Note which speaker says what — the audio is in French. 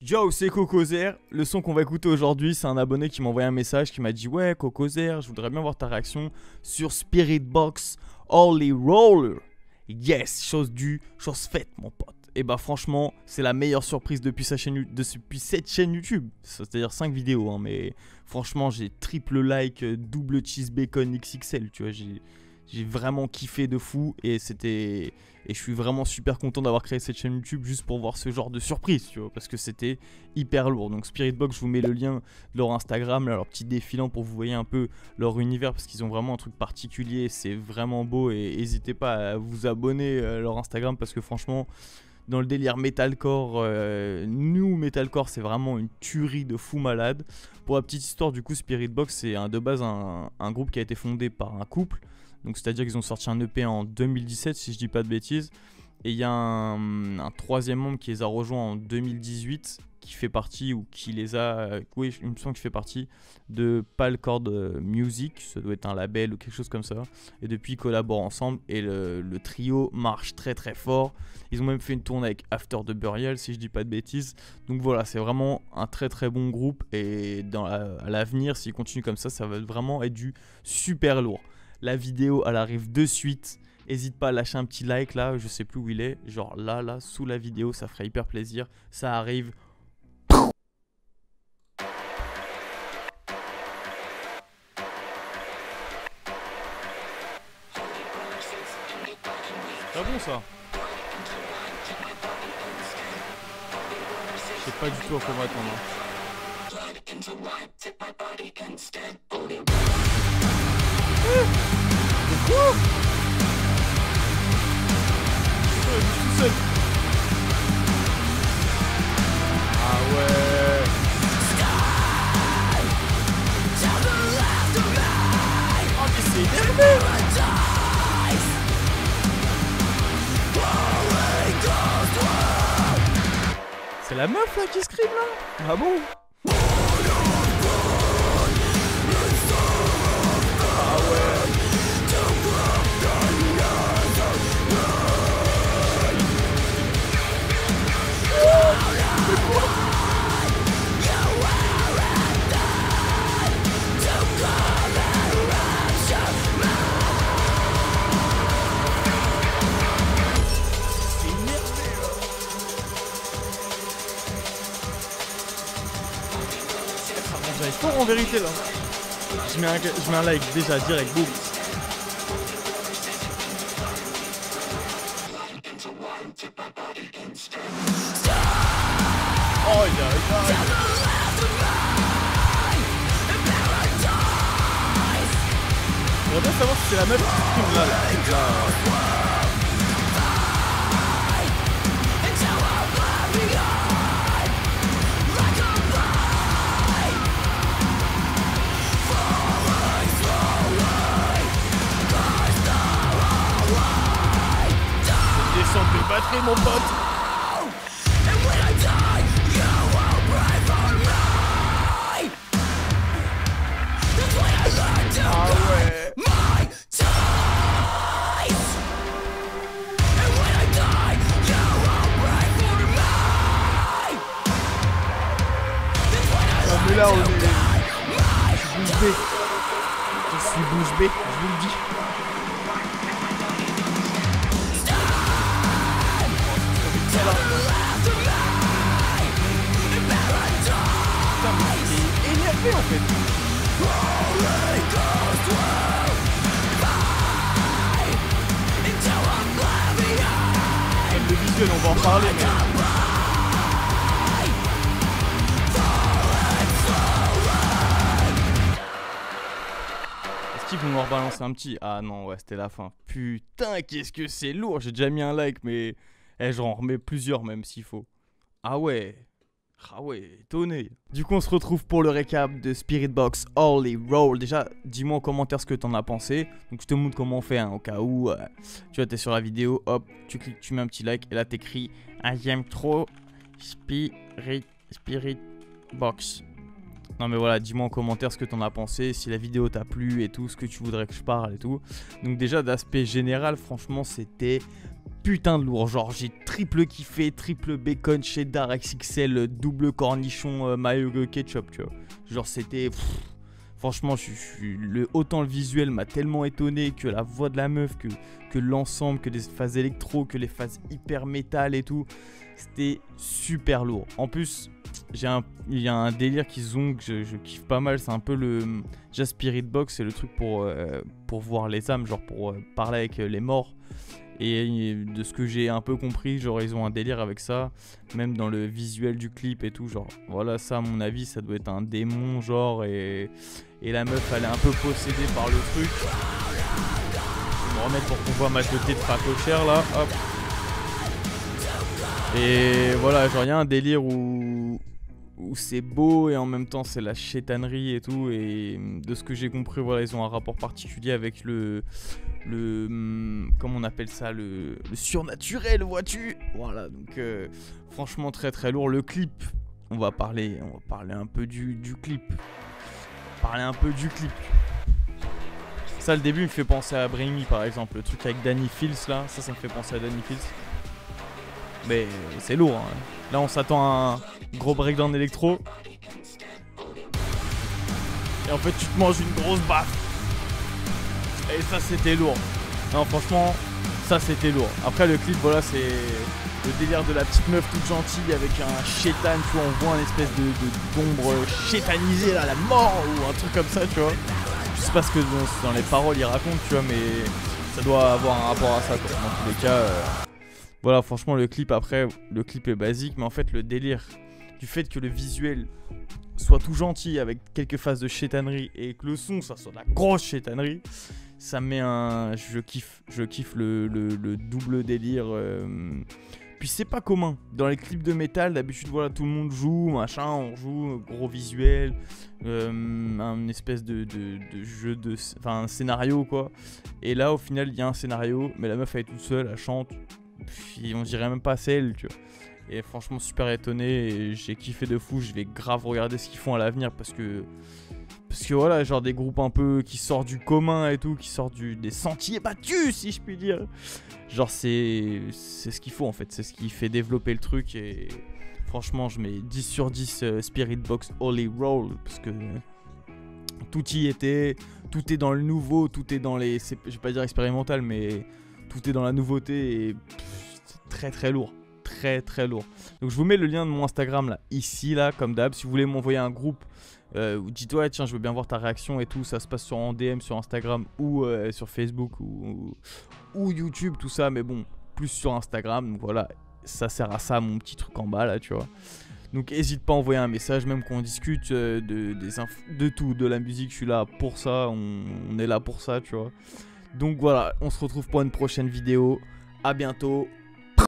Speaker 1: Yo, c'est Cocozer. Le son qu'on va écouter aujourd'hui, c'est un abonné qui m'a envoyé un message qui m'a dit: ouais, Cocozer, je voudrais bien voir ta réaction sur Spirit Box Holy Roller. Yes, chose faite, mon pote. Et bah, franchement, c'est la meilleure surprise depuis cette chaîne YouTube. C'est-à-dire 5 vidéos, hein, mais franchement, j'ai triple like, double cheese bacon XXL. Tu vois, j'ai vraiment kiffé de fou et je suis vraiment super content d'avoir créé cette chaîne YouTube juste pour voir ce genre de surprise, tu vois, parce que c'était hyper lourd. Donc Spirit Box, je vous mets le lien de leur Instagram, leur petit défilant pour que vous voyez un peu leur univers, parce qu'ils ont vraiment un truc particulier, c'est vraiment beau, et n'hésitez pas à vous abonner à leur Instagram, parce que franchement, dans le délire metalcore, new metalcore, c'est vraiment une tuerie de fou malade. Pour la petite histoire, du coup, Spirit Box, c'est de base un groupe qui a été fondé par un couple. Donc c'est-à-dire qu'ils ont sorti un EP en 2017, si je dis pas de bêtises. Et il y a un troisième membre qui les a rejoints en 2018, qui fait partie, ou qui les a... oui, il me semble qu'il fait partie de Palcord Music. Ça doit être un label ou quelque chose comme ça. Et depuis, ils collaborent ensemble et le trio marche très très fort. Ils ont même fait une tournée avec After the Burial, si je dis pas de bêtises. Donc voilà, c'est vraiment un très très bon groupe. Et à l'avenir, s'ils continuent comme ça va vraiment être du super lourd. La vidéo, elle arrive de suite. N'hésite pas à lâcher un petit like là, je sais plus où il est. Genre là, sous la vidéo, ça ferait hyper plaisir. Ça arrive. C'est bon ça. Je sais pas du tout à quoi m'attendre. Tout seul. Ah ouais. Oh mais c'est énervé. C'est la meuf là qui scream là. Ah bon? J'avais fort en vérité là. Je mets un like déjà direct, boum. Oh yeah. On va bien savoir si c'est la meuf qui stream là. Descente de batterie, mon pote. Ah ouais. Non mais là on est... Je suis bouche bée, je vous le dis. Énervé en fait. Le visuel, on va en parler, mais... Est-ce qu'ils vont nous rebalancer un petit... Ah non, ouais, c'était la fin. Putain, qu'est-ce que c'est lourd. J'ai déjà mis un like, mais... j'en remets plusieurs même s'il faut. Ah ouais, étonné. Du coup, on se retrouve pour le récap de Spirit Box Holy Roll. Déjà, dis-moi en commentaire ce que t'en as pensé. Donc, je te montre comment on fait, hein, au cas où tu vois, t'es sur la vidéo, hop, tu cliques, tu mets un petit like, et là, t'écris j'aime trop Spirit Box. Non mais voilà, dis-moi en commentaire ce que t'en as pensé, si la vidéo t'a plu et tout, ce que tu voudrais que je parle et tout. Donc déjà, d'aspect général, franchement, c'était putain de lourd. Genre j'ai triple kiffé, triple bacon, cheddar, XXL, double cornichon, mayo ketchup, tu vois. Genre c'était... Franchement, autant le visuel m'a tellement étonné que la voix de la meuf, que l'ensemble, que les phases électro, que les phases hyper métal et tout. C'était super lourd. En plus, il y a un délire qu'ils ont que je kiffe pas mal. C'est un peu le Spirit Box, c'est le truc pour voir les âmes, genre pour parler avec les morts. Et de ce que j'ai un peu compris, genre ils ont un délire avec ça, même dans le visuel du clip et tout, genre voilà, ça à mon avis ça doit être un démon genre, et la meuf elle est un peu possédée par le truc. Je vais me remettre pour qu'on voit ma teuté de facochère là, hop. Et voilà, genre il y a un délire où c'est beau et en même temps c'est la chétanerie et tout, et de ce que j'ai compris, voilà, ils ont un rapport particulier avec comment on appelle ça, le surnaturel, vois-tu. Voilà, donc franchement très très lourd. Le clip, on va parler un peu du clip. Ça, le début me fait penser à Bring Me par exemple, le truc avec Danny Fields là, ça me fait penser à Danny Fields. Mais c'est lourd, hein. Là on s'attend à un gros breakdown électro. Et en fait tu te manges une grosse baffe. Et ça c'était lourd. Non franchement, ça c'était lourd. Après le clip, voilà, c'est le délire de la petite meuf toute gentille avec un chétan, tu vois, on voit un espèce d'ombre chétanisée là, la mort ou un truc comme ça, tu vois. Je sais pas ce que dans les paroles il raconte, tu vois, mais ça doit avoir un rapport à ça, quoi. Dans tous les cas, voilà, franchement le clip, après, le clip est basique, mais en fait le délire du fait que le visuel soit tout gentil avec quelques phases de chétanerie et que le son ça soit de la grosse chétanerie, ça met un... Je kiffe le double délire. Puis c'est pas commun. Dans les clips de métal, d'habitude, voilà, tout le monde joue, machin, on joue, gros visuel, un espèce de jeu de... Enfin, un scénario, quoi. Et là, au final, il y a un scénario, mais la meuf, elle est toute seule, elle chante, puis on dirait même pas celle, tu vois. Et franchement, super étonné, et j'ai kiffé de fou, je vais grave regarder ce qu'ils font à l'avenir, parce que voilà, genre des groupes un peu qui sortent du commun et tout, qui sortent des sentiers battus, si je puis dire. Genre c'est ce qu'il faut en fait, c'est ce qui fait développer le truc, et franchement je mets 10 sur 10 Spirit Box Holy Roll, parce que tout y était, tout est dans le nouveau, tout est dans les... Je vais pas dire expérimental, mais tout est dans la nouveauté, et c'est très très lourd. Très très lourd. Donc je vous mets le lien de mon Instagram là, ici là, comme d'hab. Si vous voulez m'envoyer un groupe, dites-toi, ouais, tiens, je veux bien voir ta réaction et tout. Ça se passe en DM sur Instagram ou sur Facebook ou YouTube, tout ça. Mais bon, plus sur Instagram. Donc voilà, ça sert à ça, mon petit truc en bas là, tu vois. Donc n'hésite pas à envoyer un message, même qu'on discute de tout, de la musique. Je suis là pour ça, on est là pour ça, tu vois. Donc voilà, on se retrouve pour une prochaine vidéo. À bientôt.